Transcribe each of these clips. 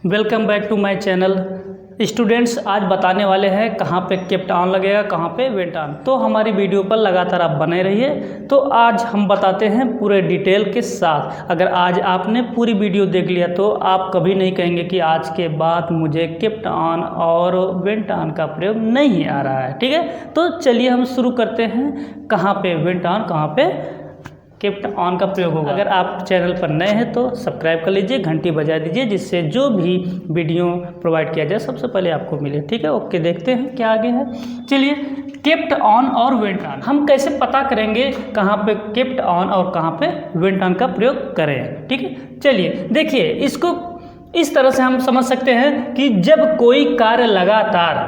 Welcome back to my channel. Students, आज बताने वाले हैं कहाँ पे केप्ट ऑन लगेगा, कहाँ पे वेंट ऑन। तो हमारी वीडियो पर लगातार आप बने रहिए। तो आज हम बताते हैं पूरे डिटेल के साथ। अगर आज आपने पूरी वीडियो देख लिया तो आप कभी नहीं कहेंगे कि आज के बाद मुझे केप्ट ऑन और वेंट ऑन का प्रयोग नहीं आ रहा है। ठीक है, तो चलिए हम शुरू करते हैं। कहाँ पे वेंट ऑन, कहाँ पे केप्ट ऑन का प्रयोग होगा। अगर आप चैनल पर नए हैं तो सब्सक्राइब कर लीजिए, घंटी बजा दीजिए, जिससे जो भी वीडियो प्रोवाइड किया जाए सबसे पहले आपको मिले। ठीक है, ओके, देखते हैं क्या आगे है। चलिए, केप्ट ऑन और वेंट ऑन हम कैसे पता करेंगे कहाँ पे केप्ट ऑन और कहाँ पे वेंट ऑन का प्रयोग करें। ठीक है, चलिए देखिए, इसको इस तरह से हम समझ सकते हैं कि जब कोई कार्य लगातार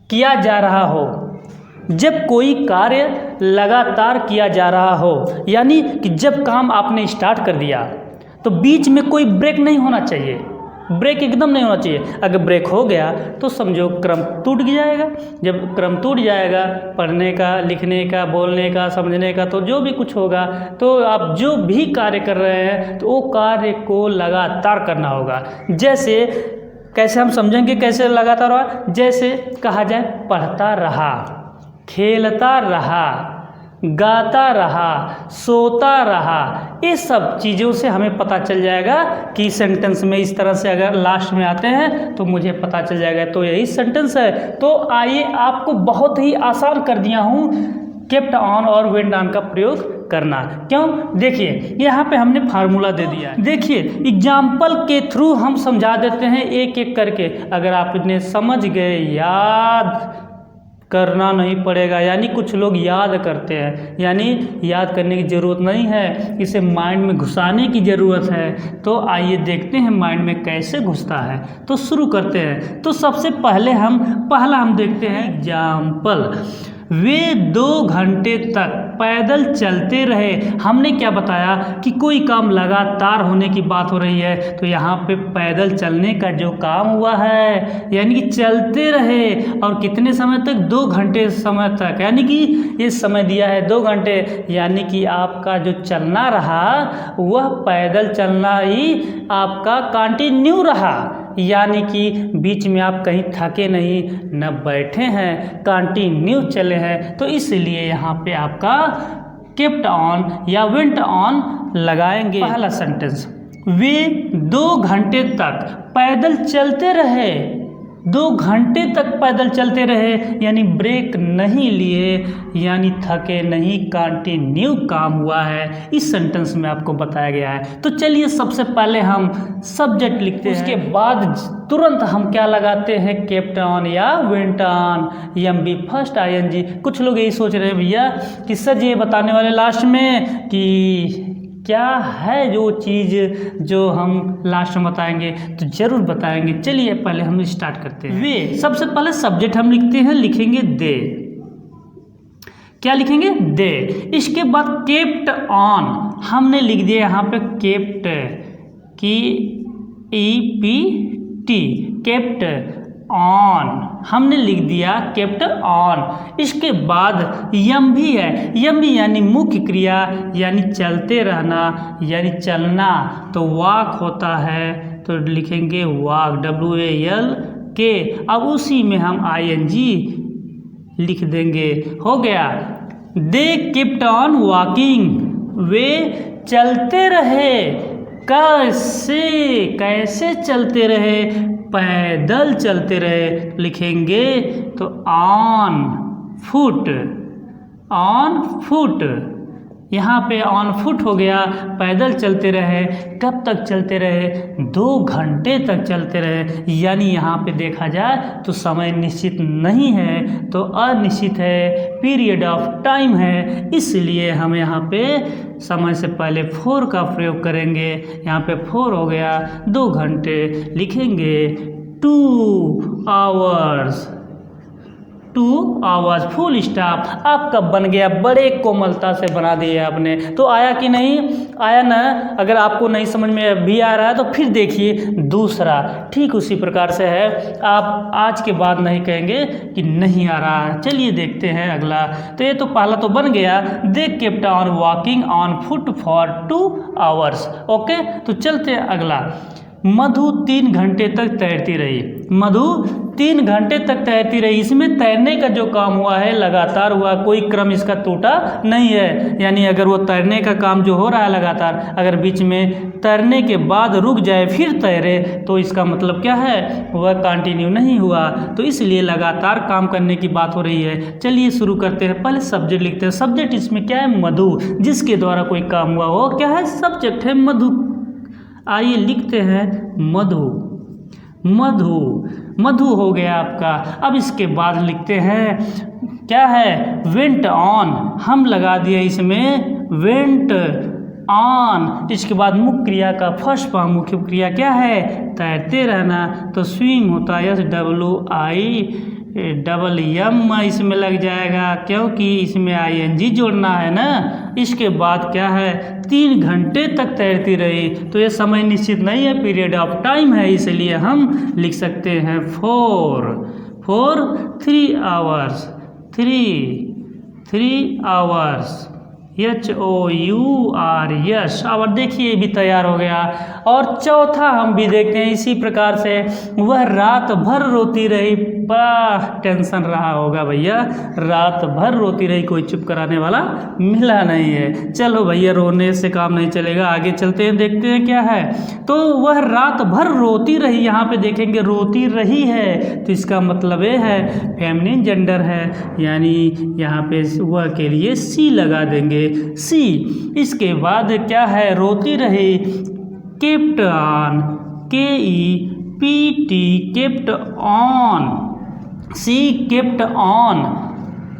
किया जा रहा हो, जब कोई कार्य लगातार किया जा रहा हो, यानी कि जब काम आपने स्टार्ट कर दिया तो बीच में कोई ब्रेक नहीं होना चाहिए, ब्रेक एकदम नहीं होना चाहिए। अगर ब्रेक हो गया तो समझो क्रम टूट जाएगा। जब क्रम टूट जाएगा, पढ़ने का, लिखने का, बोलने का, समझने का, तो जो भी कुछ होगा, तो आप जो भी कार्य कर रहे हैं तो वो कार्य को लगातार करना होगा। जैसे कैसे हम समझेंगे कैसे लगातार होगा, जैसे कहा जाए पढ़ता रहा, खेलता रहा, गाता रहा, सोता रहा, ये सब चीज़ों से हमें पता चल जाएगा कि सेंटेंस में इस तरह से अगर लास्ट में आते हैं तो मुझे पता चल जाएगा तो यही सेंटेंस है। तो आइए, आपको बहुत ही आसान कर दिया हूँ केप्ट ऑन और वेंट ऑन का प्रयोग करना। क्यों? देखिए, यहाँ पे हमने फार्मूला दे दिया है। देखिए, एग्जाम्पल के थ्रू हम समझा देते हैं एक एक करके। अगर आपने समझ गए, याद करना नहीं पड़ेगा। यानी कुछ लोग याद करते हैं, यानी याद करने की ज़रूरत नहीं है, इसे माइंड में घुसाने की ज़रूरत है। तो आइए देखते हैं माइंड में कैसे घुसता है। तो शुरू करते हैं। तो सबसे पहले हम देखते हैं एग्जाम्पल। वे 2 घंटे तक पैदल चलते रहे। हमने क्या बताया कि कोई काम लगातार होने की बात हो रही है, तो यहाँ पे पैदल चलने का जो काम हुआ है, यानी कि चलते रहे। और कितने समय तक? 2 घंटे समय तक, यानी कि ये समय दिया है 2 घंटे, यानी कि आपका जो चलना रहा वह पैदल चलना ही आपका कंटिन्यू रहा, यानी कि बीच में आप कहीं थके नहीं, न बैठे हैं, कंटिन्यू चले हैं। तो इसलिए यहाँ पे आपका केप्ट ऑन या वेंट ऑन लगाएंगे। पहला सेंटेंस, वे 2 घंटे तक पैदल चलते रहे। 2 घंटे तक पैदल चलते रहे, यानी ब्रेक नहीं लिए, यानी थके नहीं, कंटिन्यू काम हुआ है। इस सेंटेंस में आपको बताया गया है। तो चलिए, सबसे पहले हम सब्जेक्ट लिखते हैं, उसके बाद तुरंत हम क्या लगाते हैं, केप्ट ऑन या went on, M B first I N G. कुछ लोग यही सोच रहे हैं भैया कि सर ये बताने वाले लास्ट में कि क्या है जो चीज़ जो हम लास्ट में बताएंगे, तो जरूर बताएंगे। चलिए पहले हम स्टार्ट करते हैं। वे, सबसे पहले सब्जेक्ट हम लिखते हैं, लिखेंगे दे। क्या लिखेंगे? दे। इसके बाद केप्ट ऑन हमने लिख दिया यहाँ पे केप्ट, की EPT, केप्ट ऑन हमने लिख दिया केप्ट ऑन। इसके बाद यम भी है, यम भी यानी मुख्य क्रिया, यानी चलते रहना, यानी चलना। तो वॉक होता है, तो लिखेंगे वॉक, WALK। अब उसी में हम ING लिख देंगे, हो गया। दे केप्ट ऑन वॉकिंग, वे चलते रहे। कैसे? कैसे चलते रहे? पैदल चलते रहे, लिखेंगे तो ऑन फुट, ऑन फुट। यहाँ पे ऑन फुट हो गया, पैदल चलते रहे। कब तक चलते रहे? 2 घंटे तक चलते रहे। यानी यहाँ पे देखा जाए तो समय निश्चित नहीं है, तो अनिश्चित है, पीरियड ऑफ टाइम है। इसलिए हम यहाँ पे समय से पहले 4 का प्रयोग करेंगे। यहाँ पे 4 हो गया, 2 घंटे, लिखेंगे 2 आवर्स, 2 आवर्स, फुल स्टॉप। आपका बन गया, बड़े कोमलता से बना दिया आपने। तो आया कि नहीं आया ना? अगर आपको नहीं समझ में भी आ रहा है तो फिर देखिए दूसरा, ठीक उसी प्रकार से है। आप आज के बाद नहीं कहेंगे कि नहीं आ रहा है। चलिए देखते हैं अगला। तो ये तो पहला तो बन गया, they kept on walking on foot for 2 hours. Okay, तो चलते हैं अगला। मधु 3 घंटे तक तैरती रही। मधु 3 घंटे तक तैरती रही। इसमें तैरने का जो काम हुआ है लगातार हुआ, कोई क्रम इसका टूटा नहीं है। यानी अगर वो तैरने का काम जो हो रहा है लगातार, अगर बीच में तैरने के बाद रुक जाए फिर तैरे तो इसका मतलब क्या है, वह कंटिन्यू नहीं हुआ। तो इसलिए लगातार काम करने की बात हो रही है। चलिए शुरू करते हैं। पहले सब्जेक्ट लिखते हैं। सब्जेक्ट इसमें क्या है, मधु, जिसके द्वारा कोई काम हुआ वो क्या है, सब्जेक्ट है मधु। आइए लिखते हैं मधु। मधु, मधु हो गया आपका। अब इसके बाद लिखते हैं क्या है, वेंट ऑन, हम लगा दिए इसमें वेंट ऑन। इसके बाद मुख्य क्रिया का फर्स्ट फॉर्म, मुख्य क्रिया क्या है, तैरते रहना, तो स्विम होता है SWIMM इसमें लग जाएगा, क्योंकि इसमें ING जोड़ना है ना। इसके बाद क्या है, 3 घंटे तक तैरती रही, तो ये समय निश्चित नहीं है, पीरियड ऑफ टाइम है, इसलिए हम लिख सकते हैं 3 आवर्स, 3 आवर्स, HOURS। और देखिए भी तैयार हो गया। और चौथा हम भी देखते हैं इसी प्रकार से, वह रात भर रोती रही। बड़ा टेंशन रहा होगा भैया, रात भर रोती रही, कोई चुप कराने वाला मिला नहीं है। चलो भैया, रोने से काम नहीं चलेगा, आगे चलते हैं, देखते हैं क्या है। तो वह रात भर रोती रही, यहाँ पे देखेंगे रोती रही है, तो इसका मतलब ये है फेमिनिन जेंडर है, यानी यहाँ पे वह के लिए सी लगा देंगे, सी। इसके बाद क्या है, रोती रही, kept on, KEPT, kept on, she kept on,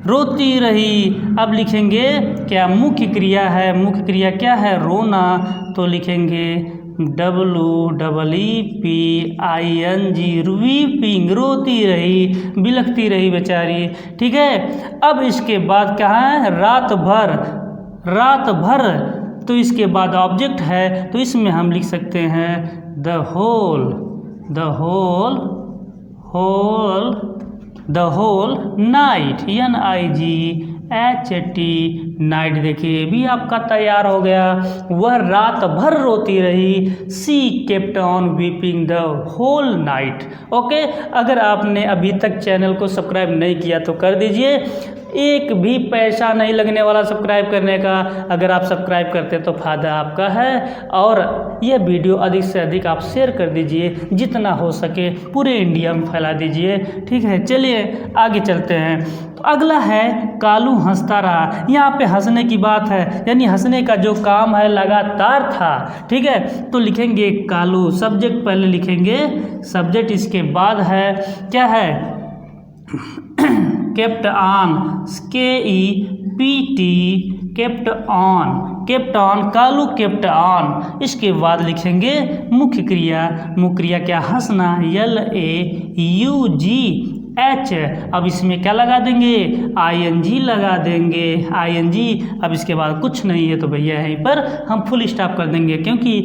रोती रही। अब लिखेंगे क्या, मुख्य क्रिया है, मुख्य क्रिया क्या है, रोना, तो लिखेंगे WEEPING, वीपिंग, रोती रही, बिलखती रही बेचारी। ठीक है। अब इसके बाद क्या है, रात भर, रात भर, तो इसके बाद ऑब्जेक्ट है, तो इसमें हम लिख सकते हैं the whole night, NIGHT, night. देखिए भी आपका तैयार हो गया। वह रात भर रोती रही, she kept on weeping the whole night. Okay, अगर आपने अभी तक चैनल को सब्सक्राइब नहीं किया तो कर दीजिए, एक भी पैसा नहीं लगने वाला सब्सक्राइब करने का। अगर आप सब्सक्राइब करते हैं तो फ़ायदा आपका है। और यह वीडियो अधिक से अधिक आप शेयर कर दीजिए, जितना हो सके पूरे इंडिया में फैला दीजिए। ठीक है, चलिए आगे चलते हैं। तो अगला है कालू हंसता रहा। यहाँ पे हंसने की बात है, यानी हंसने का जो काम है लगातार था। ठीक है, तो लिखेंगे कालू, सब्जेक्ट पहले लिखेंगे, सब्जेक्ट इसके बाद है क्या है, kept on, KEPT, kept on, kept on, Kalu kept on. इसके बाद लिखेंगे मुख्य क्रिया, मुख्य क्रिया क्या, हंसना, LAUGH। अब इसमें क्या लगा देंगे, ING लगा देंगे, ING। अब इसके बाद कुछ नहीं है, तो भैया यहीं पर हम फुल स्टॉप कर देंगे। क्योंकि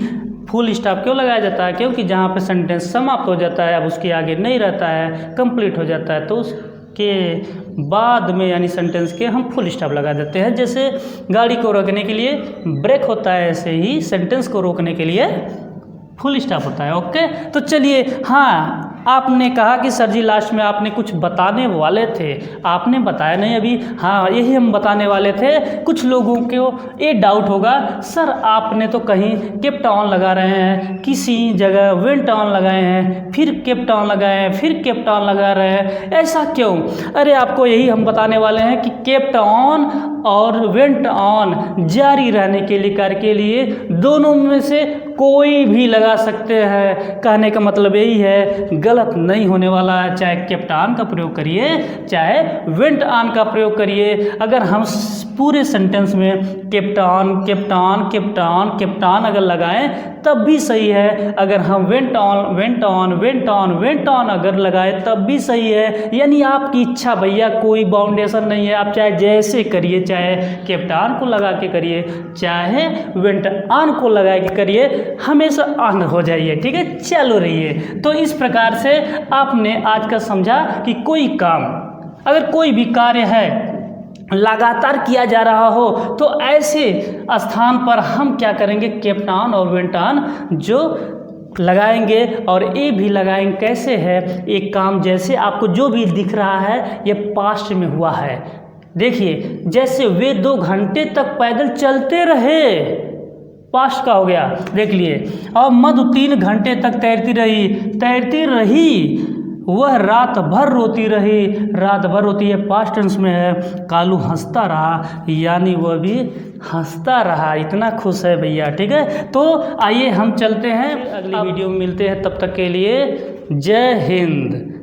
फुल स्टॉप क्यों लगाया जाता है, क्योंकि जहाँ पे सेंटेंस समाप्त हो जाता है, अब उसके आगे नहीं रहता है, कंप्लीट हो जाता है, तो उसके बाद में यानी सेंटेंस के हम फुल स्टॉप लगा देते हैं। जैसे गाड़ी को रोकने के लिए ब्रेक होता है, ऐसे ही सेंटेंस को रोकने के लिए फुल स्टॉप होता है। ओके, तो चलिए, हाँ आपने कहा कि सर जी लास्ट में आपने कुछ बताने वाले थे, आपने बताया नहीं अभी। हाँ, यही हम बताने वाले थे। कुछ लोगों को ये डाउट होगा, सर आपने तो कहीं केप्ट ऑन लगा रहे हैं, किसी जगह वेंट ऑन लगाए हैं, फिर केप्ट ऑन लगाए हैं, फिर केप्ट ऑन लगा रहे हैं, ऐसा क्यों? अरे आपको यही हम बताने वाले हैं कि केप्ट ऑन और वेंट ऑन जारी रहने के लिए, कार्य के लिए, दोनों में से कोई भी लगा सकते हैं। कहने का मतलब यही है, गलत नहीं होने वाला है। चाहे केप्ट ऑन का प्रयोग करिए, चाहे वेंट ऑन का प्रयोग करिए। अगर हम पूरे सेंटेंस में kept on, kept on, kept on, kept on अगर लगाएं तब भी सही है। अगर हम went on, went on, went on, went on अगर लगाएं तब भी सही है। यानी आपकी इच्छा भैया, कोई बाउंडेशन नहीं है। आप चाहे जैसे करिए, चाहे केप्ट ऑन को लगा के करिए, चाहे वेंट ऑन को लगा के करिए, हमेशा ऑन हो जाइए। ठीक है, चालू रहिए। तो इस प्रकार से आपने आज का समझा कि कोई काम, अगर कोई भी कार्य है लगातार किया जा रहा हो, तो ऐसे स्थान पर हम क्या करेंगे, केप्ट ऑन और वेंट ऑन जो लगाएंगे और ए भी लगाएंगे। कैसे है एक काम, जैसे आपको जो भी दिख रहा है ये पास्ट में हुआ है। देखिए जैसे वे 2 घंटे तक पैदल चलते रहे, पास्ट का हो गया, देख लिए। और मधु 3 घंटे तक तैरती रही, वह रात भर रोती रही, रात भर रोती है, पास्ट टेंस में है। कालू हंसता रहा, यानी वह भी हंसता रहा, इतना खुश है भैया। ठीक है, तो आइए हम चलते हैं, अगली वीडियो में मिलते हैं, तब तक के लिए जय हिंद।